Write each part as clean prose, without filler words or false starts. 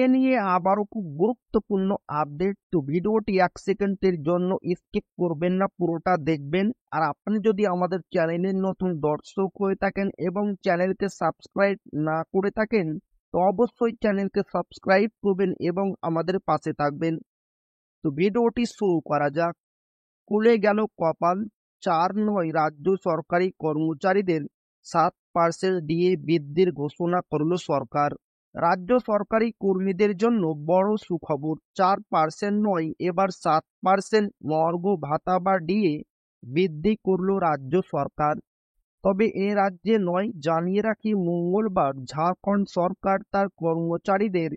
DA নিয়ে আবারও খুব গুরুত্বপূর্ণ আপডেট। তো ভিডিওটি 1 সেকেন্ডের জন্য স্কিপ করবেন না, পুরোটা দেখবেন। আর আপনি যদি আমাদের চ্যানেলের নতুন দর্শক হয়ে থাকেন এবং চ্যানেলকে সাবস্ক্রাইব না করে থাকেন, তো অবশ্যই চ্যানেলকে সাবস্ক্রাইব করবেন এবং আমাদের পাশে থাকবেন। তো ভিডিওটি শুরু করা যাক। খুলে গেল কপাল, 4 রাজ্য সরকারি কর্মচারীদের 7% ডিএ বৃদ্ধির ঘোষণা করল সরকার। রাজ্য সরকারি কর্মীদের জন্য বড় সুখবর, 4% নয়, এবার 7% মর্গ ভাতা বা ডিএ বৃদ্ধি করল রাজ্য সরকার। তবে এ রাজ্যে নয়, জানিয়ে রাখি, মঙ্গলবার ঝাড়খণ্ড সরকার তার কর্মচারীদের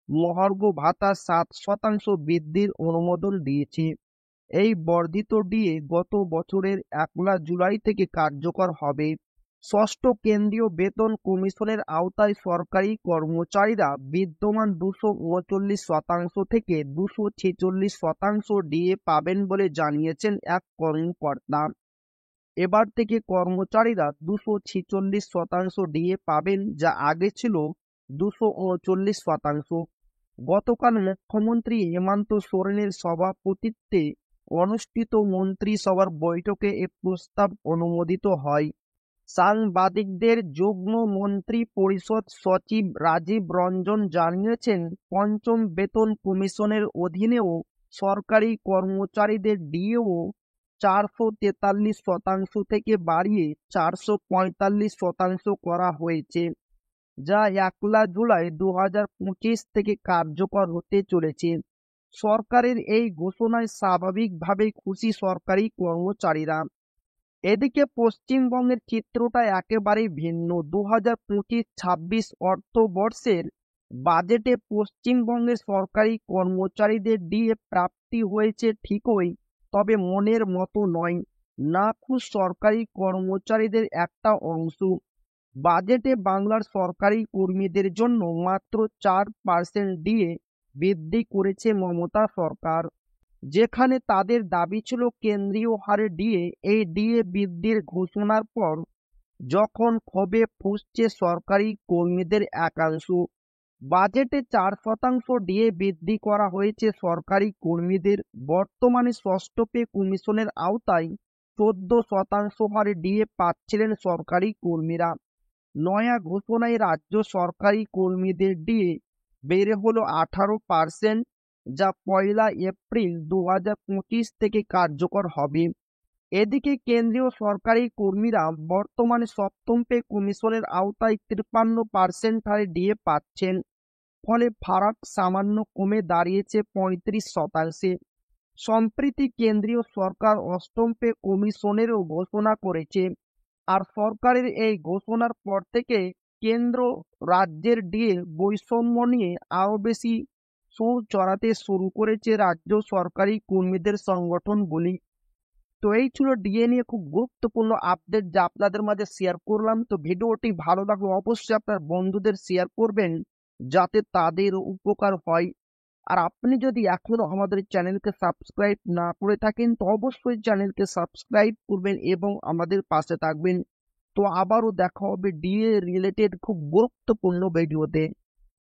মহার্ঘ ভাতা 7% বৃদ্ধির অনুমোদন দিয়েছে। এই বর্ধিত ডিএ গত বছরের 1 জুলাই থেকে কার্যকর হবে। ষষ্ঠ কেন্দ্রীয় বেতন কমিশনের আওতায় সরকারি কর্মচারীরা বিদ্যমান 239% থেকে 246% ডিএ পাবেন বলে জানিয়েছেন এক কর্মকর্তা। এবার থেকে কর্মচারীরা 246% ডিএ পাবেন, যা আগে ছিল 239%। গতকাল মুখ্যমন্ত্রী হেমন্ত সোরেনের সভাপতিত্বে অনুষ্ঠিত মন্ত্রিসভার বৈঠকে এ প্রস্তাব অনুমোদিত হয়। সাংবাদিকদের যুগ্ম মন্ত্রী পরিষদ সচিব রাজীব রঞ্জন জানিয়েছেন, পঞ্চম বেতন কমিশনের অধীনেও সরকারি কর্মচারীদের ডিএও 443% থেকে বাড়িয়ে 445% করা হয়েছে, যা 1 জুলাই 2025 থেকে কার্যকর হতে চলেছে। সরকারের এই ঘোষণায় স্বাভাবিকভাবেই খুশি সরকারি কর্মচারীরা। এদিকে পশ্চিমবঙ্গের চিত্রটা একেবারেই ভিন্ন। 2025-26 অর্থবর্ষের বাজেটে পশ্চিমবঙ্গের সরকারি কর্মচারীদের ডিএ প্রাপ্তি হয়েছে ঠিকই, তবে মনের মতো নয়। নাখুশ সরকারি কর্মচারীদের একটা অংশ। বাজেটে বাংলার সরকারি কর্মীদের জন্য মাত্র 4% ডিএ বৃদ্ধি করেছে মমতা সরকার, যেখানে তাদের দাবি ছিল কেন্দ্রীয় হারে ডিএ। এই ডিএ বৃদ্ধির ঘোষণার পর যখন ক্ষোভে ফুঁসছে সরকারি কর্মীদের একাংশ। বাজেটে 4% ডিএ বৃদ্ধি করা হয়েছে সরকারি কর্মীদের। বর্তমানে ষষ্ঠ পে কমিশনের আওতায় 14% হারে ডিএ পাচ্ছিলেন সরকারি কর্মীরা। নয়া ঘোষণায় রাজ্য সরকারি কর্মীদের ডিএ বেড়ে হলো 18%, যা 1 এপ্রিল 2025 থেকে কার্যকর হবে। এদিকে কেন্দ্রীয় সরকারি কর্মীরা বর্তমানে সপ্তম পে কমিশনের আওতায় 53% হারে ডিএ পাচ্ছেন, ফলে ফারাক সামান্য কমে দাঁড়িয়েছে 35%। সম্প্রতি কেন্দ্রীয় সরকার অষ্টম পে কমিশনেরও ঘোষণা করেছে। আর সরকারের এই ঘোষণার পর থেকে কেন্দ্র রাজ্যের ডিএ বৈষম্য নিয়ে আরও বেশি সুর চড়াতে শুরু করেছে রাজ্য সরকারি কর্মীদের সংগঠনগুলি। তো এই ছিল ডিএ নিয়ে খুব গুরুত্বপূর্ণ আপডেট, যা আপনাদের মাঝে শেয়ার করলাম। তো ভিডিওটি ভালো লাগলে অবশ্যই আপনার বন্ধুদের শেয়ার করবেন, যাতে তাদের উপকার হয়। আর আপনি যদি এখনো আমাদের চ্যানেলকে সাবস্ক্রাইব না করে থাকেন, তো অবশ্যই চ্যানেলকে সাবস্ক্রাইব করবেন এবং আমাদের পাশে থাকবেন। তো আবারও দেখা হবে ডিএ রিলেটেড খুব গুরুত্বপূর্ণ ভিডিওতে।